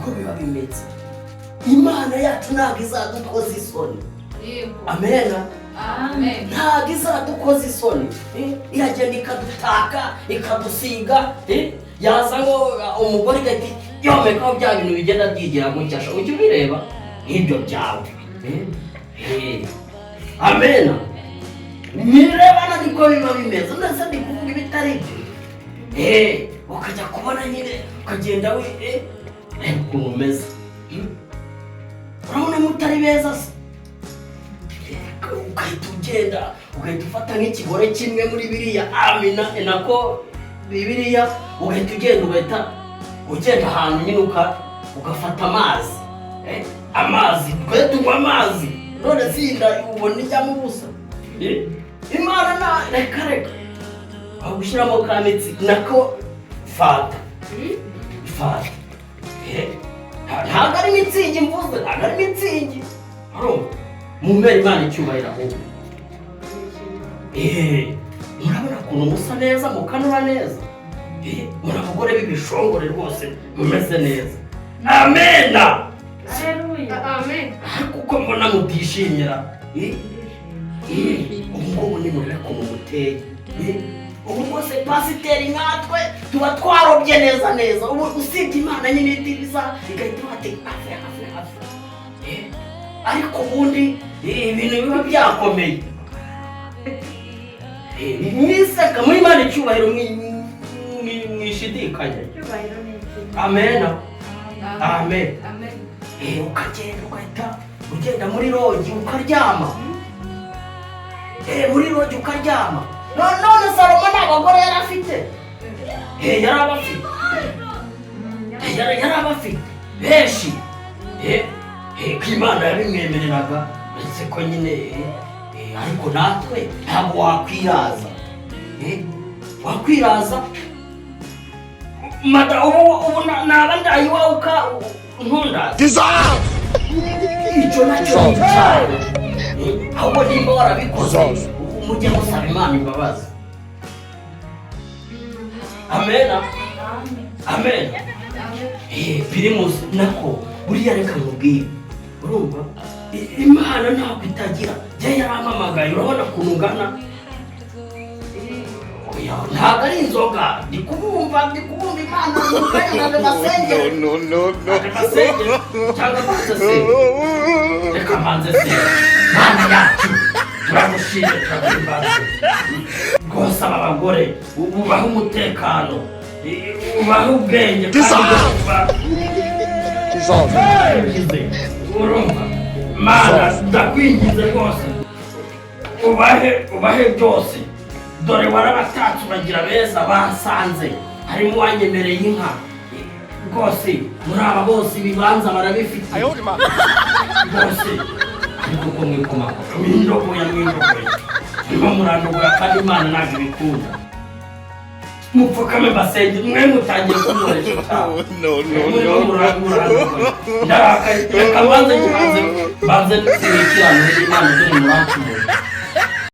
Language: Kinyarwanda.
niko biba bimeze. Imana yacu ntabwo izadukoza isoni. Amen. Amen. Ntabwo izadukoza isoni. Iragenda ikadutaka ikadusiga, yaza ngo umugore gati yomekaho bya bintu bigenda byigira gucyasha. Ujye ubireba nk'ibyo byawe. Amen. Nirebana niko biba bimeze. Ndetse ndi kuvuga ibitari byo. Ukajya kubona nyine ukagenda we ukuntu umeze. Urabona mutari beza se? Ugahita ugenda ugahita ufata nk'ikigore kimwe muri biriya amina nako bibiriya ugahita ugenda ahantu nyine ugafata amazi. Amazi twe tunywa amazi none sinda ubona ijyamo ubusa. Imana na reka aho gushyiramo kamitsi nako fata. Ntabwo ari mitsingi mvuze, ntabwo ari mitsingi. Mumbere Imana icyubahiro ahubwo. Murabona ukuntu musa neza mukanura neza. Muri abagore b'ibishongore rwose mumeze neza. Amen. Haleluya. Amen. Kuko mbona mutishimira. Ubwo ni murebe ko mumuteye. Ubu rwose pasiteri nkatwe tuba twarobye neza. Ubu usibye Imana nyine idiriza igahita ibateka hafi. Ariko ubundi ibintu biba byakomeye. Niseka muri Imana icyubahiro mwishidikanya. Amen. Amen. Ukagenda ugenda muri rogi ukaryama. Muri rogi ukaryama. None Salomo n'abagore yari afite. Yari abafite benshi. Imana yabimwemereraga ndetse ko nyine ariko natwe ntabwo wakwiraza. Mada ubu naba ndayiwauka ntundaza. Icyo nacyo ni icyaha. Ahubwo nimba warabikoze mujye musaba Imana imbabazi. Amen. Primus nako buriya reka mubwire. Urumva Imana ntabwo itagira jya yarampamagaye urabona ukuntu ungana. Ntabwo ari inzoga ndi kubumva Imana mukanya basengera. No basengera cyangwa banze se. Reka banze se. Mana yacu turagushimira turaguhimbaza. Rwose aba bagore ubaha umutekano ubaha ubwenge kandi urumva Mana ndakwingize rwose ubahe byose. Dore warabatatse bagira beza basanze harimo wanyemereye inka rwose muri aba bose ibibanza barabifite rwose. Ariko ko mwikoma mwindogoya niba murandogoya kandi Imana ntabwo ibikunda. Mupfukame basenge mwe mutangiye kunoresha cyane. Ndarakaye reka banze n'ikirano Imana dore murantumye.